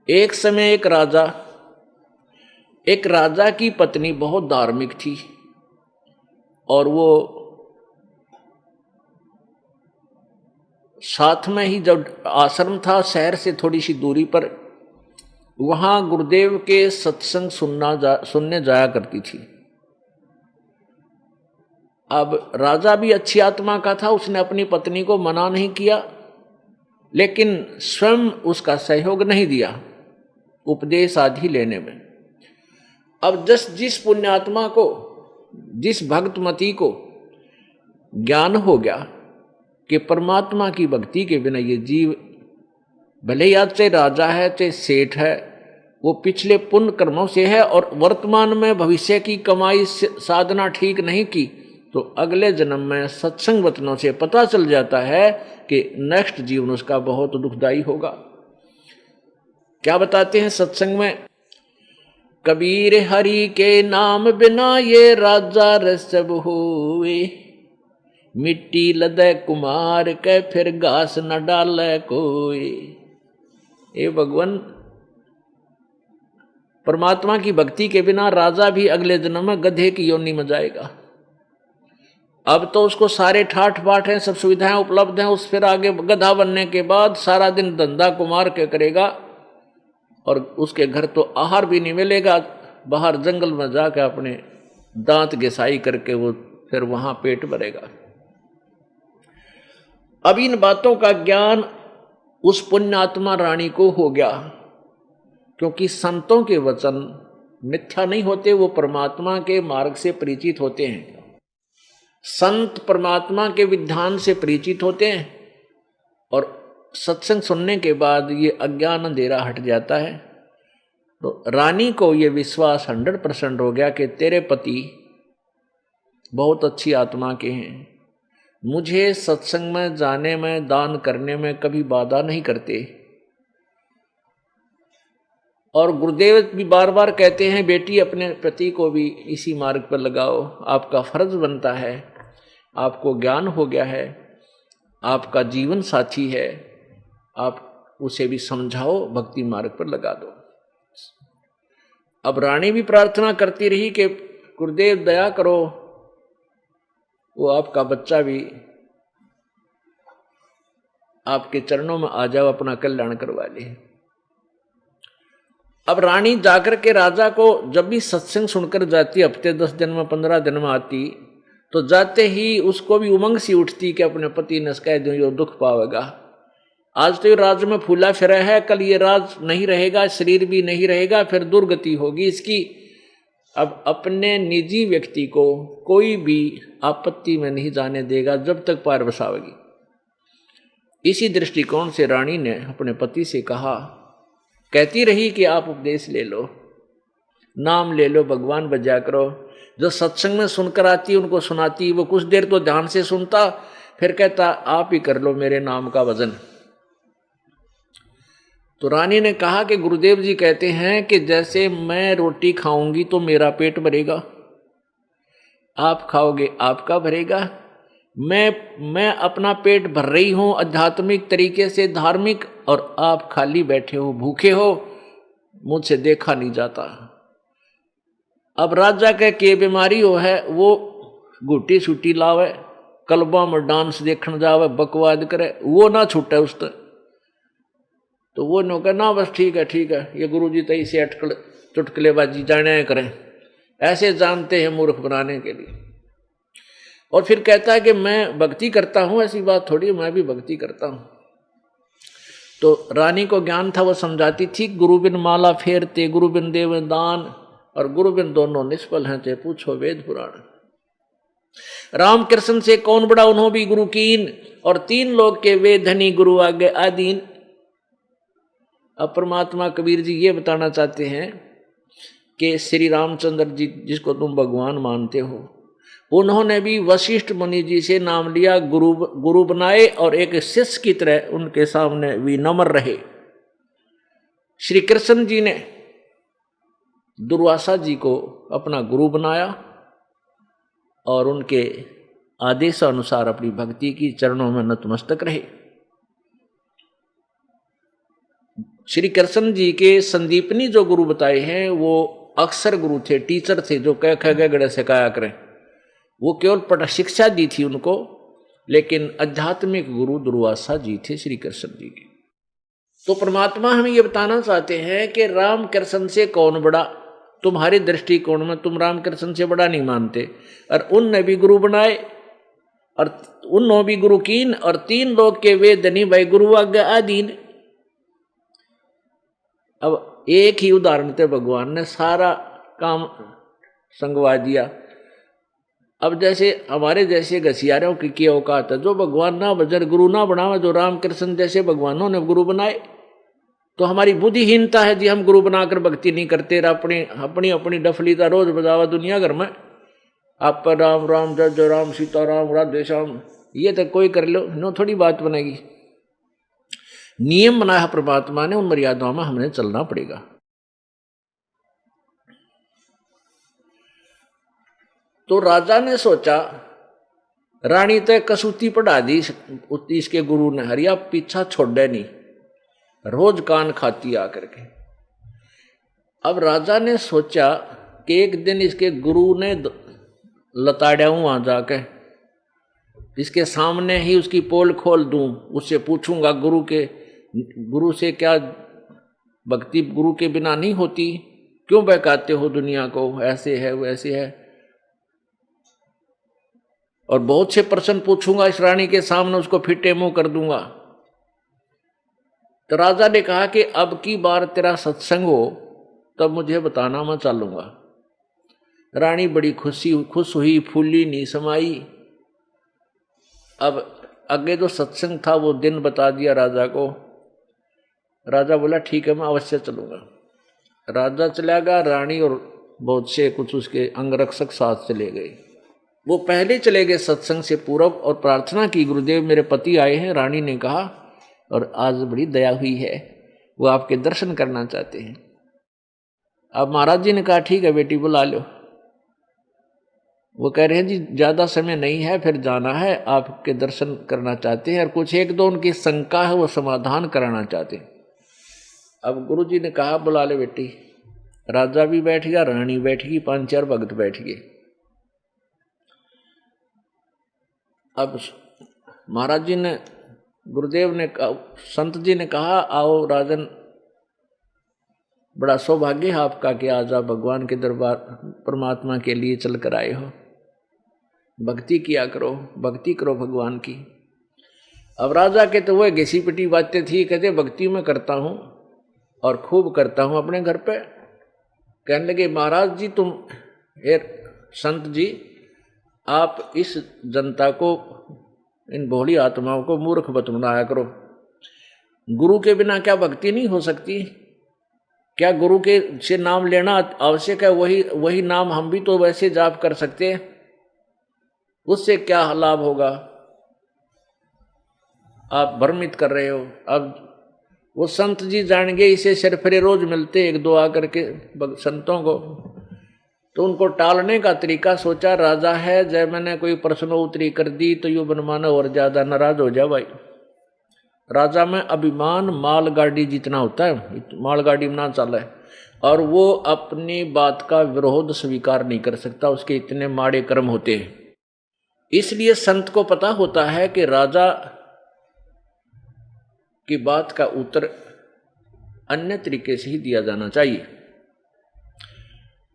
एक समय एक राजा की पत्नी बहुत धार्मिक थी और वो साथ में ही जब आश्रम था शहर से थोड़ी सी दूरी पर, वहां गुरुदेव के सत्संग सुनने जाया करती थी। अब राजा भी अच्छी आत्मा का था, उसने अपनी पत्नी को मना नहीं किया, लेकिन स्वयं उसका सहयोग नहीं दिया उपदेश आदि लेने में। अब जिस पुण्यात्मा को, जिस भक्तमती को ज्ञान हो गया कि परमात्मा की भक्ति के बिना ये जीव, भले ही आज चाहे राजा है चाहे सेठ है, वो पिछले पुण्य कर्मों से है और वर्तमान में भविष्य की कमाई साधना ठीक नहीं की, तो अगले जन्म में सत्संग वचनों से पता चल जाता है कि नेक्स्ट जीवन उसका बहुत दुखदायी होगा। क्या बताते हैं सत्संग में? कबीर हरि के नाम बिना ये राजा रसब हुए, मिट्टी लदे कुमार के फिर घास न डाले कोई। ए भगवान, परमात्मा की भक्ति के बिना राजा भी अगले जन्म में गधे की योनि में जाएगा। अब तो उसको सारे ठाठ बाट हैं, सब सुविधाएं उपलब्ध हैं, उस फिर आगे गधा बनने के बाद सारा दिन धंधा कुमार के करेगा और उसके घर तो आहार भी नहीं मिलेगा, बाहर जंगल में जाकर अपने दांत घिसाई करके वो फिर वहां पेट भरेगा। अब इन बातों का ज्ञान उस पुण्यात्मा रानी को हो गया, क्योंकि संतों के वचन मिथ्या नहीं होते, वो परमात्मा के मार्ग से परिचित होते हैं। संत परमात्मा के विधान से परिचित होते हैं और सत्संग सुनने के बाद ये अज्ञान अंधेरा हट जाता है। तो रानी को ये विश्वास 100% हो गया कि तेरे पति बहुत अच्छी आत्मा के हैं, मुझे सत्संग में जाने में, दान करने में कभी बाधा नहीं करते। और गुरुदेव भी बार बार कहते हैं, बेटी अपने पति को भी इसी मार्ग पर लगाओ, आपका फर्ज बनता है, आपको ज्ञान हो गया है, आपका जीवन साथी है, आप उसे भी समझाओ, भक्ति मार्ग पर लगा दो। अब रानी भी प्रार्थना करती रही कि गुरुदेव दया करो, वो आपका बच्चा भी आपके चरणों में आ जाओ, अपना कल्याण करवा ले। अब रानी जाकर के राजा को जब भी सत्संग सुनकर जाती, हफ्ते 10 दिन में 15 दिन में आती, तो जाते ही उसको भी उमंग सी उठती कि अपने पति ने कह दो यो दुख पावेगा। आज तो ये राज में फूला फिरा है, कल ये राज नहीं रहेगा, शरीर भी नहीं रहेगा, फिर दुर्गति होगी इसकी। अब अपने निजी व्यक्ति को कोई भी आपत्ति में नहीं जाने देगा जब तक पार बसावेगी। इसी दृष्टिकोण से रानी ने अपने पति से कहा, कहती रही कि आप उपदेश ले लो, नाम ले लो, भगवान बजा करो। जो सत्संग में सुनकर आती उनको सुनाती, वो कुछ देर तो ध्यान से सुनता, फिर कहता आप ही कर लो मेरे नाम का वजन। तो रानी ने कहा कि गुरुदेव जी कहते हैं कि जैसे मैं रोटी खाऊंगी तो मेरा पेट भरेगा, आप खाओगे आपका भरेगा। मैं अपना पेट भर रही हूं आध्यात्मिक तरीके से, धार्मिक, और आप खाली बैठे हो, भूखे हो, मुझसे देखा नहीं जाता। अब राजा के बीमारी हो है, वो गुटी सूटी लावे, क्लबा में डांस देखने जावे, बकवाद करे, वो ना छूटे उस तो वो नो ना बस ठीक है, ये गुरुजी तो इसे अटकल चुटकलेबाजी जाने करें, ऐसे जानते हैं मूर्ख बनाने के लिए। और फिर कहता है कि मैं भक्ति करता हूं, ऐसी बात थोड़ी, मैं भी भक्ति करता हूं। तो रानी को ज्ञान था, वो समझाती थी, गुरु बिन माला फेरते, गुरु बिन देव दान, और गुरु बिन दोनों निष्फल हैं, ते पूछो वेद पुराण। राम कृष्ण से कौन बड़ा, उन्हों भी गुरु कीन, और 3 लोग के वे धनी, गुरु आगे आदीन। अब परमात्मा कबीर जी ये बताना चाहते हैं कि श्री रामचंद्र जी जिसको तुम भगवान मानते हो, उन्होंने भी वशिष्ठ मुनि जी से नाम लिया, गुरु बनाए, और एक शिष्य की तरह उनके सामने विनम्र रहे। श्री कृष्ण जी ने दुर्वासा जी को अपना गुरु बनाया और उनके आदेशानुसार अपनी भक्ति की चरणों में नतमस्तक रहे। श्री कृष्ण जी के संदीपनी जो गुरु बताए हैं वो अक्षर गुरु थे, टीचर थे, जो कह ख गड़े सिखाया करें। वो केवल पट शिक्षा दी थी उनको, लेकिन आध्यात्मिक गुरु दुर्वासा जी थे श्री कृष्ण जी के। तो परमात्मा हमें ये बताना चाहते हैं कि राम कृष्ण से कौन बड़ा, तुम्हारे दृष्टिकोण में तुम राम कृष्ण से बड़ा नहीं मानते, और उन ने भी गुरु बनाए, और उन भी गुरु कीन, और 3 लोग के वे धनी भाई गुरु आज्ञा आदीन। अब एक ही उदाहरण थे, भगवान ने सारा काम संगवा दिया। अब जैसे हमारे जैसे घसियारों की क्या औकात है, जो भगवान ना बजर गुरु ना बनावे, जो रामकृष्ण जैसे भगवानों ने गुरु बनाए। तो हमारी बुद्धिहीनता है जी, हम गुरु बनाकर भक्ति नहीं करते, अपनी अपनी अपनी डफली का रोज बजावा दुनिया घर में। आप पर राम राम जय जय राम सीता राम राधे श्याम, ये तो कोई कर लो, नो थोड़ी बात बनेगी। नियम बनाया है परमात्मा ने, उन मर्यादाओं में हमने चलना पड़ेगा। तो राजा ने सोचा, रानी तय कसूती पढ़ा दी इसके गुरु ने, हरिया पीछा छोड़े नहीं, रोज कान खाती आकर के। अब राजा ने सोचा कि एक दिन इसके गुरु ने लताड़ा हूं वहां जाके, इसके सामने ही उसकी पोल खोल दूं, उससे पूछूंगा गुरु से क्या भक्ति गुरु के बिना नहीं होती, क्यों बहकाते हो दुनिया को, ऐसे है वैसे है। और बहुत से प्रश्न पूछूंगा इस रानी के सामने, उसको फिटे मुंह कर दूंगा। तो राजा ने कहा कि अब की बार तेरा सत्संग हो तब मुझे बताना, मैं चलूंगा। रानी बड़ी खुश हुई, फूली नहीं समाई। अब आगे जो सत्संग था वो दिन बता दिया राजा को। राजा बोला ठीक है, मैं अवश्य चलूंगा। राजा चला गया, रानी और बहुत से कुछ उसके अंगरक्षक साथ चले गए। वो पहले चले गए सत्संग से पूर्व और प्रार्थना की, गुरुदेव मेरे पति आए हैं। रानी ने कहा, और आज बड़ी दया हुई है, वो आपके दर्शन करना चाहते हैं। अब महाराज जी ने कहा ठीक है बेटी बुला लो। वो कह रहे हैं जी ज्यादा समय नहीं है, फिर जाना है, आपके दर्शन करना चाहते हैं, और कुछ एक दो उनकी शंका है वो समाधान कराना चाहते हैं। अब गुरु जी ने कहा बुला ले बेटी। राजा भी बैठ गया, रानी बैठ गई, 5-4 भक्त बैठ गए। अब महाराज जी ने, गुरुदेव ने, संत जी ने कहा आओ राजन, बड़ा सौभाग्य है आपका कि आज आप भगवान के दरबार परमात्मा के लिए चल कर आए हो। भक्ति किया करो, भक्ति करो भगवान की। अब राजा के तो वह घिसी पिटी बातें थी, कहते भक्ति में करता हूं और खूब करता हूं अपने घर पे। कहने लगे महाराज जी तुम संत जी, आप इस जनता को, इन भोली आत्माओं को मूर्ख मत बनाया करो। गुरु के बिना क्या भक्ति नहीं हो सकती? क्या गुरु के से नाम लेना आवश्यक है? वही नाम हम भी तो वैसे जाप कर सकते हैं, उससे क्या लाभ होगा? आप भ्रमित कर रहे हो। अब वो संत जी जान गए, इसे सरफरे रोज मिलते 1-2 आकर के संतों को, तो उनको टालने का तरीका सोचा। राजा है, जब मैंने कोई प्रश्नोत्तरी कर दी तो यू बनमाना और ज्यादा नाराज हो जा भाई। राजा में अभिमान मालगाड़ी जितना होता है, मालगाड़ी में ना चला है, और वो अपनी बात का विरोध स्वीकार नहीं कर सकता, उसके इतने माड़े कर्म होते हैं। इसलिए संत को पता होता है कि राजा की बात का उत्तर अन्य तरीके से ही दिया जाना चाहिए।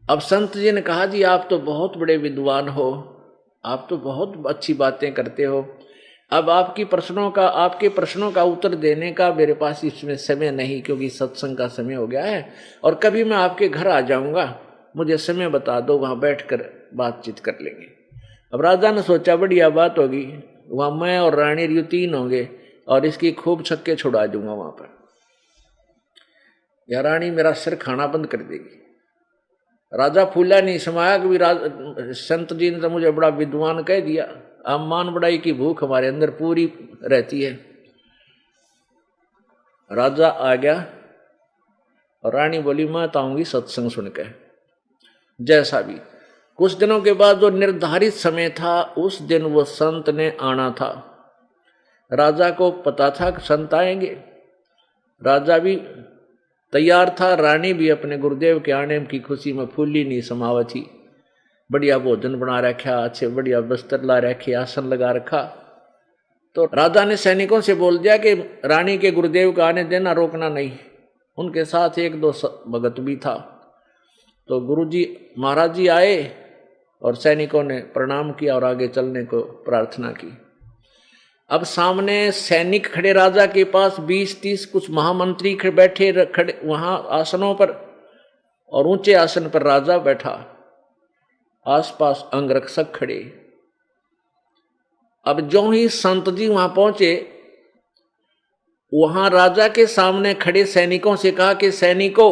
अब संत जी ने कहा जी आप तो बहुत बड़े विद्वान हो, आप तो बहुत अच्छी बातें करते हो, अब आपके प्रश्नों का उत्तर देने का मेरे पास इसमें समय नहीं, क्योंकि सत्संग का समय हो गया है, और कभी मैं आपके घर आ जाऊंगा, मुझे समय बता दो, वहां बैठकर बातचीत कर लेंगे। अब राजा ने सोचा बढ़िया बात होगी, वहां मैं और रानी रियु 3 होंगे और इसकी खूब छक्के छुड़ा दूंगा वहां पर, या रानी मेरा सिर खाना बंद कर देगी। राजा फूला नहीं समाया, कभी संत जी ने तो मुझे बड़ा विद्वान कह दिया। अब मान बढ़ाई की भूख हमारे अंदर पूरी रहती है। राजा आ गया और रानी बोली मैं तो आऊंगी सत्संग सुनकर। जैसा भी कुछ दिनों के बाद जो निर्धारित समय था उस दिन वो संत ने आना था। राजा को पता था कि संत आएंगे। राजा भी तैयार था। रानी भी अपने गुरुदेव के आने की खुशी में फूली नहीं समावत थी। बढ़िया भोजन बना रखा, अच्छे बढ़िया बस्तर ला रखे, आसन लगा रखा। तो राजा ने सैनिकों से बोल दिया कि रानी के गुरुदेव का आने देना, रोकना नहीं। उनके साथ एक दो भगत भी था। तो गुरुजी महाराज जी आए और सैनिकों ने प्रणाम किया और आगे चलने को प्रार्थना की। अब सामने सैनिक खड़े राजा के पास, 20-30 कुछ महामंत्री बैठे खड़े वहां आसनों पर, और ऊंचे आसन पर राजा बैठा, आसपास अंगरक्षक खड़े। अब जो ही संत जी वहां पहुंचे, वहां राजा के सामने खड़े सैनिकों से कहा कि सैनिकों,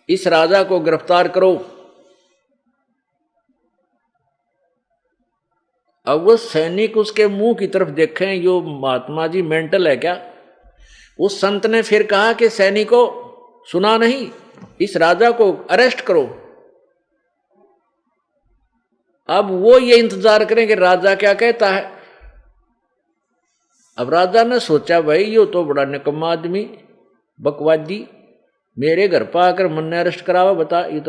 इस राजा को गिरफ्तार करो। अब वो सैनिक उसके मुंह की तरफ देखें, यो महात्मा जी मेंटल है क्या? उस संत ने फिर कहा कि सैनिकों, सुना नहीं, इस राजा को अरेस्ट करो। अब वो ये इंतजार करें कि राजा क्या कहता है। अब राजा ने सोचा, भाई यो तो बड़ा निकम्मा आदमी, बकवादी, मेरे घर पर आकर मन ने अरेस्ट करावा, बता, ये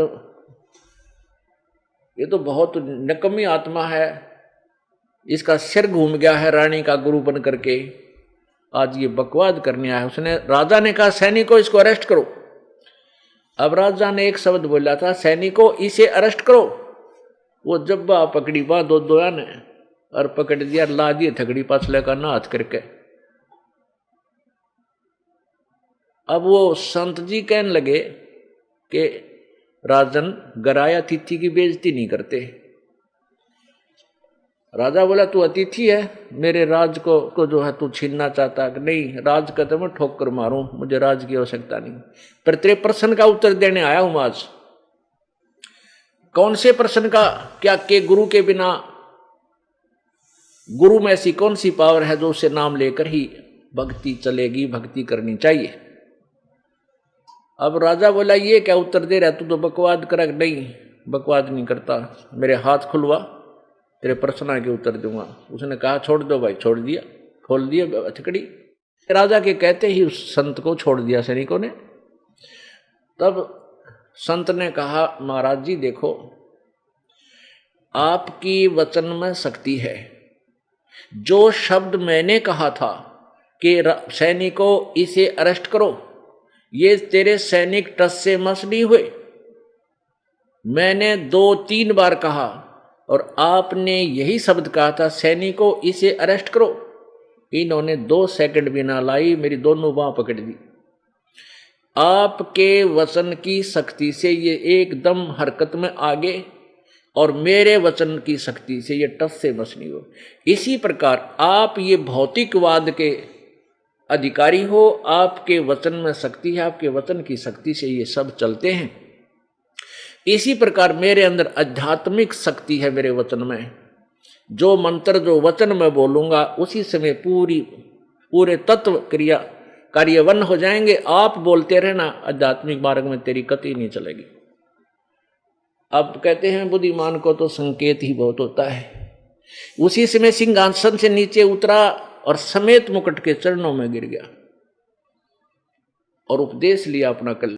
तो बहुत निकम्मी आत्मा है, इसका सिर घूम गया है रानी का गुरु बन करके, आज ये बकवाद करने आया। उसने, राजा ने कहा सैनिकों, इसको अरेस्ट करो। अब राजा ने एक शब्द बोला था, सैनिकों इसे अरेस्ट करो। वो जब्बा पकड़ी बा दो ने और पकड़ दिया, ला दिए थकड़ी पाछले का ना हाथ करके। अब वो संत जी कहने लगे कि राजन, गराया अतिथि की बेइज्जती नहीं करते। राजा बोला, तू अतिथि है, मेरे राज को जो है तू छीनना चाहता है? नहीं, राज का तो मैं ठोकर मारूं, मुझे राज की आवश्यकता नहीं। पर तेरे प्रश्न का उत्तर देने आया हूं आज। कौन से प्रश्न का? क्या के गुरु के बिना, गुरु में ऐसी कौन सी पावर है जो उसे नाम लेकर ही भक्ति चलेगी, भक्ति करनी चाहिए? अब राजा बोला, ये क्या उत्तर दे रहा, तू तो बकवाद कर। नहीं, बकवाद नहीं करता, मेरे हाथ खुलवा, तेरे प्रश्न के उत्तर दूंगा। उसने कहा, छोड़ दो भाई। छोड़ दिया, खोल दिया हथकड़ी। राजा के कहते ही उस संत को छोड़ दिया सैनिकों ने। तब संत ने कहा, महाराज जी देखो, आपकी वचन में शक्ति है। जो शब्द मैंने कहा था कि सैनिकों इसे अरेस्ट करो, ये तेरे सैनिक टस से मस नहीं हुए। मैंने 2-3 बार कहा और आपने यही शब्द कहा था, सैनिकों इसे अरेस्ट करो। इन्होंने 2 सेकंड भी ना लाई, मेरी दोनों बांह पकड़ दी। आपके वचन की शक्ति से ये एकदम हरकत में आगे, और मेरे वचन की शक्ति से ये टस से मस नहीं हो। इसी प्रकार आप ये भौतिकवाद के अधिकारी हो, आपके वचन में शक्ति है, आपके वचन की शक्ति से ये सब चलते हैं। इसी प्रकार मेरे अंदर आध्यात्मिक शक्ति है, मेरे वचन में। जो मंत्र, जो वचन मैं बोलूंगा, उसी समय पूरे तत्व क्रिया कार्यवन हो जाएंगे। आप बोलते रहना, आध्यात्मिक मार्ग में तेरी कति नहीं चलेगी। अब कहते हैं बुद्धिमान को तो संकेत ही बहुत होता है। उसी समय सिंहासन से नीचे उतरा और समेत मुकुट के चरणों में गिर गया और उपदेश लिया अपना कल।